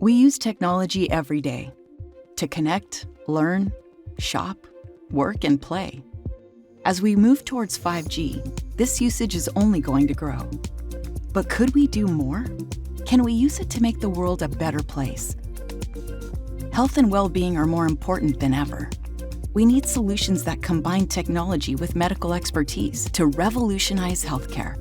We use technology every day to connect, learn, shop, work, and play. As we move towards 5G, this usage is only going to grow. But could we do more? Can we use it to make the world a better place? Health and well-being are more important than ever. We need solutions that combine technology with medical expertise to revolutionize healthcare.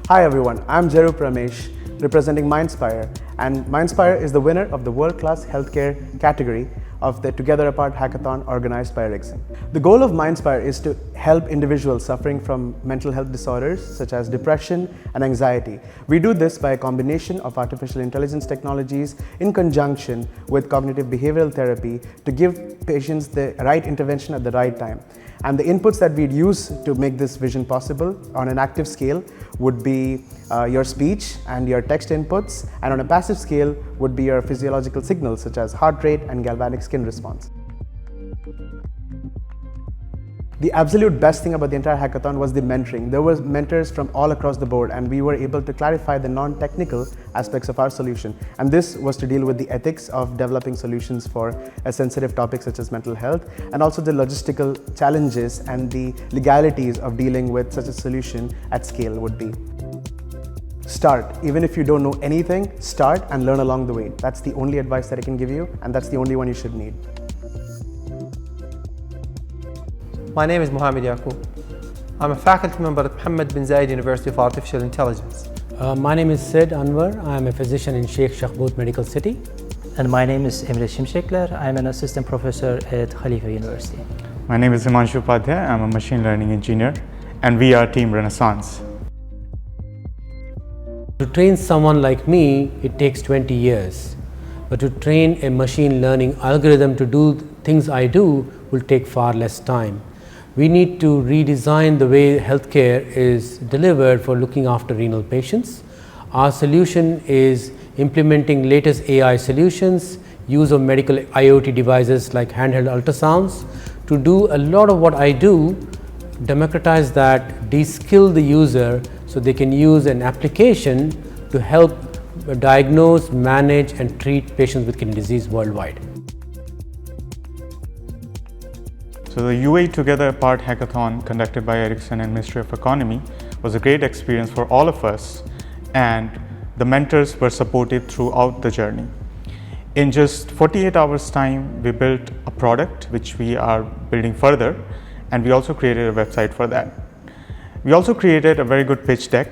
Hi everyone, I'm Jeru Pramesh, representing Mindspire, and Mindspire is the winner of the World-Class Healthcare category of the Together Apart Hackathon organized by Ericsson. The goal of Mindspire is to help individuals suffering from mental health disorders such as depression and anxiety. We do this by a combination of artificial intelligence technologies in conjunction with cognitive behavioral therapy to give patients the right intervention at the right time. And the inputs that we'd use to make this vision possible on an active scale would be your speech and your text inputs, and on a passive scale would be your physiological signals such as heart rate and galvanic skin response. The absolute best thing about the entire hackathon was the mentoring. There were mentors from all across the board, and we were able to clarify the non-technical aspects of our solution. And this was to deal with the ethics of developing solutions for a sensitive topic such as mental health, and also the logistical challenges and the legalities of dealing with such a solution at scale would be. Start. Even if you don't know anything, start and learn along the way. That's the only advice that I can give you, and that's the only one you should need. My name is Mohammed Yaqub. I'm a faculty member at Mohammed bin Zayed University of Artificial Intelligence. My name is Sid Anwar. I'm a physician in Sheikh Shakhbout Medical City. And my name is Emre Şimşekler. I'm an assistant professor at Khalifa University. My name is Himanshu Upadhyay. I'm a machine learning engineer, and we are Team Renaissance. To train someone like me, it takes 20 years. But to train a machine learning algorithm to do things I do will take far less time. We need to redesign the way healthcare is delivered for looking after renal patients. Our solution is implementing latest AI solutions, use of medical IoT devices like handheld ultrasounds to do a lot of what I do, democratize that, de-skill the user so they can use an application to help diagnose, manage and treat patients with kidney disease worldwide. So the UAE Together Apart Hackathon conducted by Ericsson and Ministry of Economy was a great experience for all of us, and the mentors were supported throughout the journey. In just 48 hours time, we built a product which we are building further, and we also created a website for that. We also created a very good pitch deck,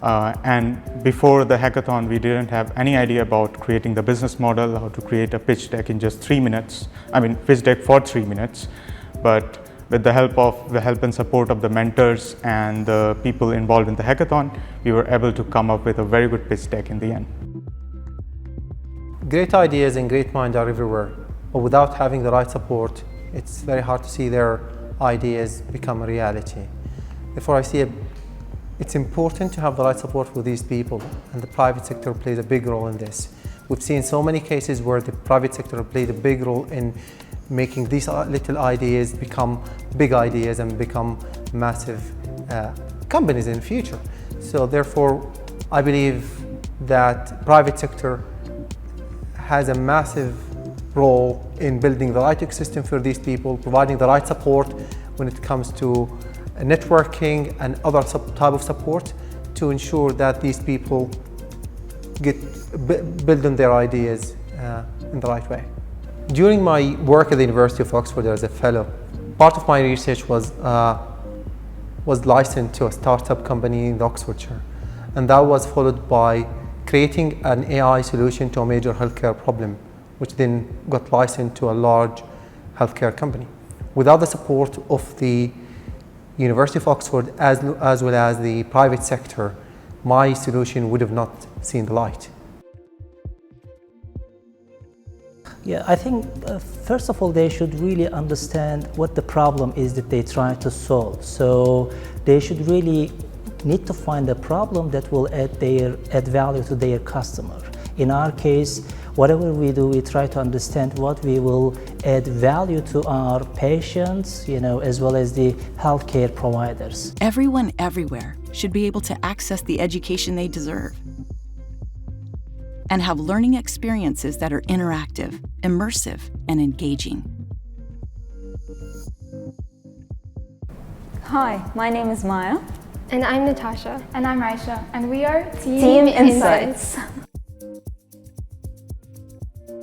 and before the hackathon we didn't have any idea about creating the business model, how to create a pitch deck in just 3 minutes, pitch deck for 3 minutes. But with the help and support of the mentors and the people involved in the hackathon, we were able to come up with a very good pitch deck in the end. Great ideas and great minds are everywhere, but without having the right support, it's very hard to see their ideas become a reality. Therefore, I see it's important to have the right support for these people, and the private sector plays a big role in this. We've seen so many cases where the private sector played a big role in making these little ideas become big ideas and become massive companies in the future. So therefore, I believe that private sector has a massive role in building the right ecosystem for these people, providing the right support when it comes to networking and other type of support to ensure that these people build on their ideas in the right way. During my work at the University of Oxford as a fellow, part of my research was licensed to a startup company in Oxfordshire, and that was followed by creating an AI solution to a major healthcare problem, which then got licensed to a large healthcare company. Without the support of the University of Oxford as well as the private sector, my solution would have not seen the light. Yeah, I think first of all they should really understand what the problem is that they try to solve. So they should really need to find a problem that will add value to their customer. In our case, whatever we do, we try to understand what we will add value to our patients, as well as the healthcare providers. Everyone everywhere should be able to access the education they deserve. and have learning experiences that are interactive, immersive, and engaging. Hi, my name is Maya. And I'm Natasha. And I'm Raisha. And we are Team Insights.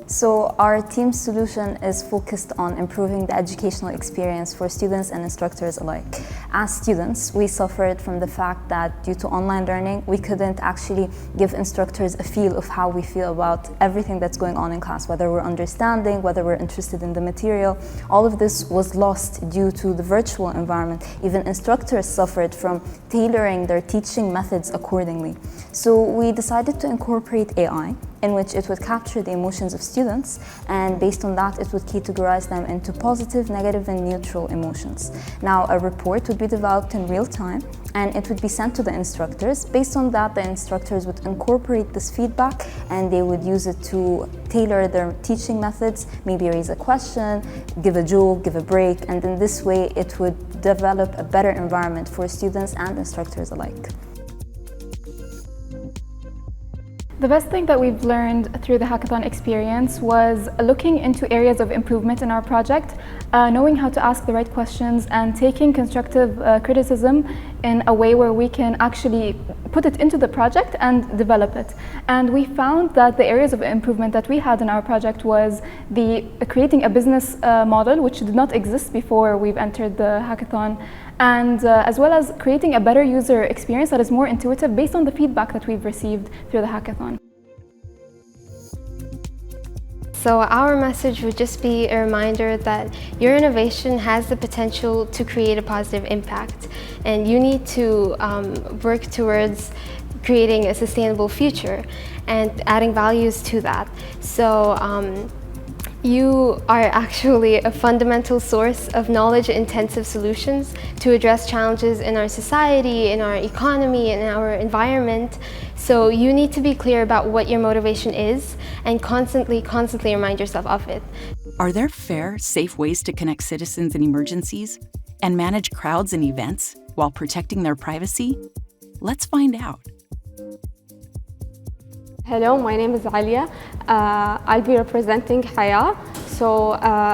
So our team's solution is focused on improving the educational experience for students and instructors alike. As students, we suffered from the fact that due to online learning, we couldn't actually give instructors a feel of how we feel about everything that's going on in class, whether we're understanding, whether we're interested in the material. All of this was lost due to the virtual environment. Even instructors suffered from tailoring their teaching methods accordingly. So we decided to incorporate AI, in which it would capture the emotions of students, and based on that, it would categorize them into positive, negative, and neutral emotions. Now, a report would be developed in real time, and it would be sent to the instructors. Based on that, the instructors would incorporate this feedback, and they would use it to tailor their teaching methods, maybe raise a question, give a joke, give a break, and in this way, it would develop a better environment for students and instructors alike. The best thing that we've learned through the hackathon experience was looking into areas of improvement in our project, knowing how to ask the right questions, and taking constructive criticism in a way where we can actually put it into the project and develop it. And we found that the areas of improvement that we had in our project was creating a business model which did not exist before we've entered the hackathon, and as well as creating a better user experience that is more intuitive based on the feedback that we've received through the hackathon. So our message would just be a reminder that your innovation has the potential to create a positive impact, and you need to work towards creating a sustainable future and adding values to that. So you are actually a fundamental source of knowledge-intensive solutions to address challenges in our society, in our economy, in our environment. So you need to be clear about what your motivation is and constantly remind yourself of it. Are there fair, safe ways to connect citizens in emergencies and manage crowds and events while protecting their privacy? Let's find out. Hello, my name is Alia. I'll be representing Haya,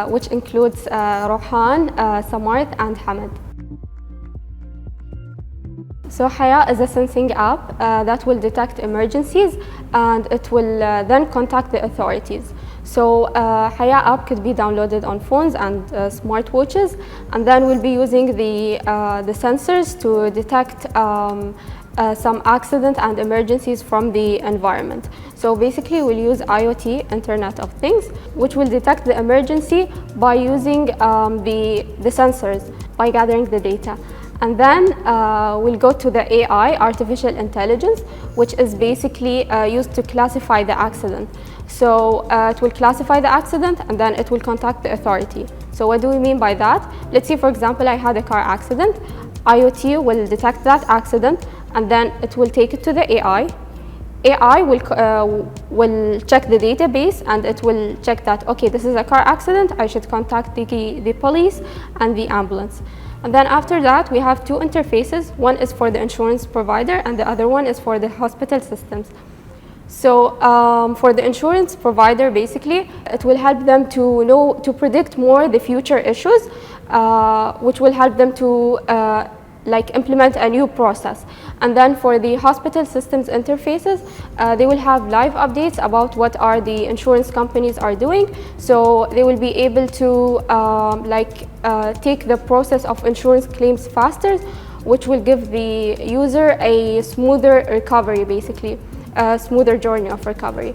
which includes Rohan, Samarth, and Hamad. So Haya is a sensing app that will detect emergencies, and it will then contact the authorities. So Haya app could be downloaded on phones and smartwatches, and then we'll be using the sensors to detect some accident and emergencies from the environment. So basically we'll use IoT, Internet of Things, which will detect the emergency by using the sensors, by gathering the data. And then we'll go to the AI, artificial intelligence, which is basically used to classify the accident. So it will classify the accident, and then it will contact the authority. So what do we mean by that? Let's say, for example, I had a car accident. IoT will detect that accident, and then it will take it to the AI. AI will check the database, and it will check that, okay, this is a car accident, I should contact the police and the ambulance. And then after that, we have two interfaces. One is for the insurance provider, and the other one is for the hospital systems. So for the insurance provider, basically, it will help them to predict more the future issues, which will help them to implement a new process. And then for the hospital systems interfaces, they will have live updates about what are the insurance companies are doing. So they will be able to take the process of insurance claims faster, which will give the user a smoother recovery, basically, a smoother journey of recovery.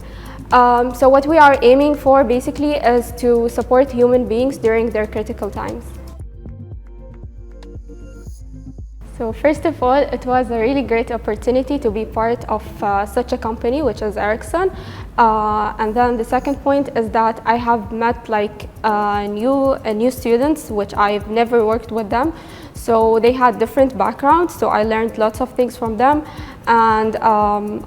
So what we are aiming for basically is to support human beings during their critical times. So first of all, it was a really great opportunity to be part of such a company, which is Ericsson. And then the second point is that I have met new students, which I've never worked with them. So they had different backgrounds, so I learned lots of things from them. And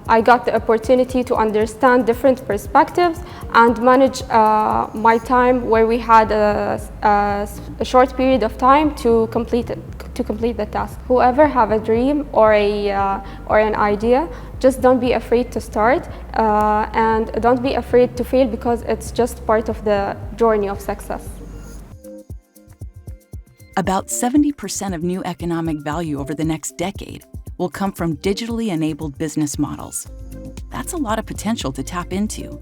I got the opportunity to understand different perspectives and manage my time, where we had a short period of time to complete the task. Whoever have a dream or an idea, just don't be afraid to start and don't be afraid to fail, because it's just part of the journey of success. About 70% of new economic value over the next decade will come from digitally enabled business models. That's a lot of potential to tap into.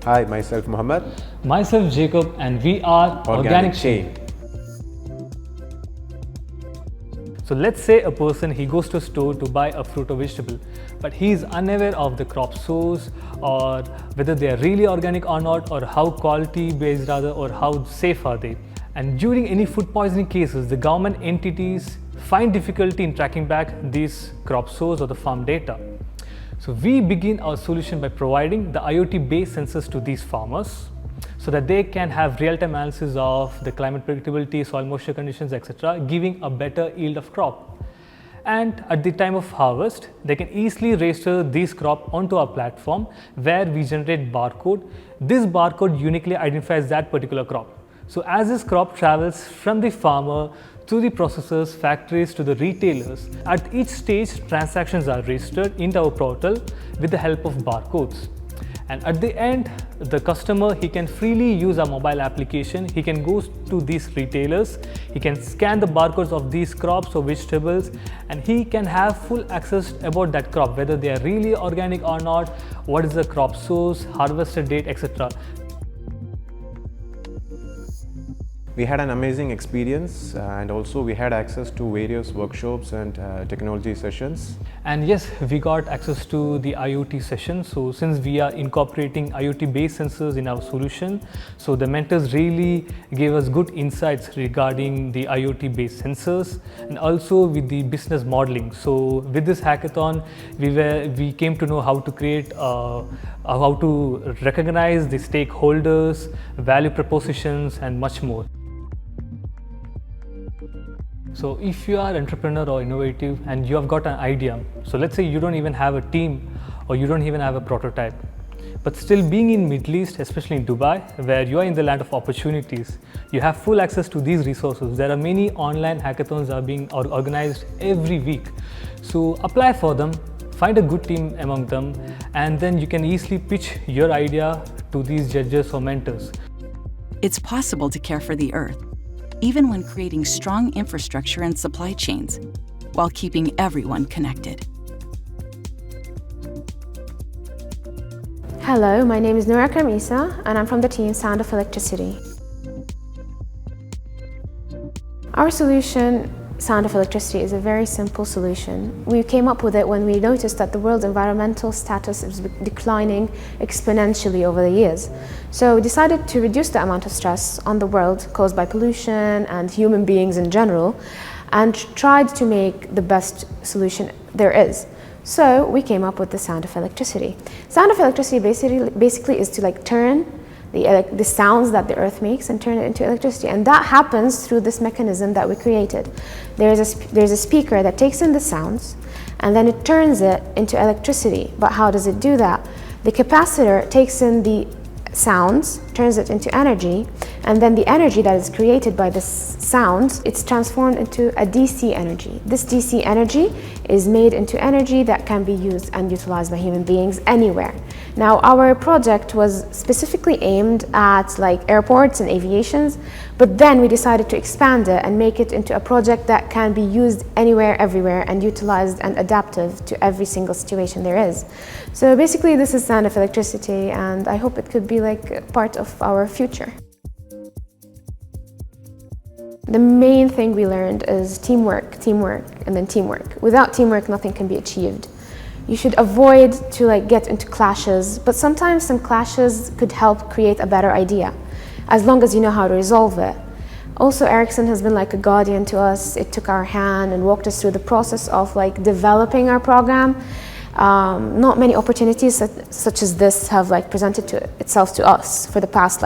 Hi, myself Muhammad. Myself Jacob, and we are Organic Chain. So let's say a person, he goes to a store to buy a fruit or vegetable, but he is unaware of the crop source, or whether they are really organic or not, or how quality based rather, or how safe are they. And during any food poisoning cases, the government entities find difficulty in tracking back these crop source or the farm data. So we begin our solution by providing the IoT-based sensors to these farmers, so that they can have real-time analysis of the climate predictability, soil moisture conditions, etc., giving a better yield of crop. And at the time of harvest, they can easily register these crop onto our platform, where we generate barcode. This barcode uniquely identifies that particular crop. So as this crop travels from the farmer to the processors, factories, to the retailers, at each stage transactions are registered into our portal with the help of barcodes. And at the end, the customer, he can freely use our mobile application. He can go to these retailers, he can scan the barcodes of these crops or vegetables, and he can have full access about that crop, whether they are really organic or not, what is the crop source, harvested date, etc. We had an amazing experience, and also we had access to various workshops and technology sessions. And yes, we got access to the IoT session. So since we are incorporating IoT based sensors in our solution, so the mentors really gave us good insights regarding the IoT based sensors, and also with the business modeling. So with this hackathon, we came to know how to create how to recognize the stakeholders, value propositions, and much more. So if you are an entrepreneur or innovative and you have got an idea, so let's say you don't even have a team or you don't even have a prototype, but still being in Middle East, especially in Dubai, where you are in the land of opportunities, you have full access to these resources. There are many online hackathons are being organized every week. So apply for them, find a good team among them, and then you can easily pitch your idea to these judges or mentors. It's possible to care for the earth, even when creating strong infrastructure and supply chains, while keeping everyone connected. Hello, my name is Noura Kamisa, and I'm from the team Sound of Electricity. Our solution, Sound of Electricity, is a very simple solution. We came up with it when we noticed that the world's environmental status is declining exponentially over the years. So we decided to reduce the amount of stress on the world caused by pollution and human beings in general, and tried to make the best solution there is. So we came up with the Sound of Electricity. Sound of Electricity basically is to turn the sounds that the earth makes and turn it into electricity, and that happens through this mechanism that we created. There's a speaker that takes in the sounds and then it turns it into electricity. But how does it do that? The capacitor takes in the sounds, turns it into energy, and then the energy that is created by the sounds, it's transformed into a DC energy. This DC energy is made into energy that can be used and utilized by human beings anywhere. Now, our project was specifically aimed at airports and aviations, but then we decided to expand it and make it into a project that can be used anywhere, everywhere, and utilized and adaptive to every single situation there is. So basically, this is Sound of Electricity, and I hope it could be part of our future. The main thing we learned is teamwork, and then teamwork. Without teamwork, nothing can be achieved. You should avoid to get into clashes, but sometimes some clashes could help create a better idea, as long as you know how to resolve it. Also, Ericsson has been like a guardian to us. It took our hand and walked us through the process of developing our program. Not many opportunities such as this have presented itself to us for the past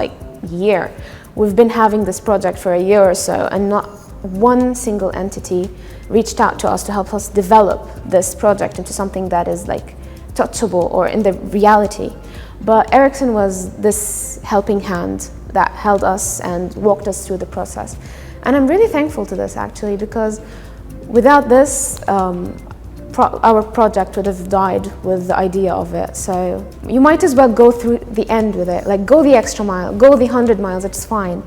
year. We've been having this project for a year or so, and not one single entity reached out to us to help us develop this project into something that is touchable or in the reality. But Ericsson was this helping hand that held us and walked us through the process. And I'm really thankful to this actually, because Without this, our project would have died with the idea of it. So you might as well go through the end with it, like go the extra mile, go the 100 miles, it's fine.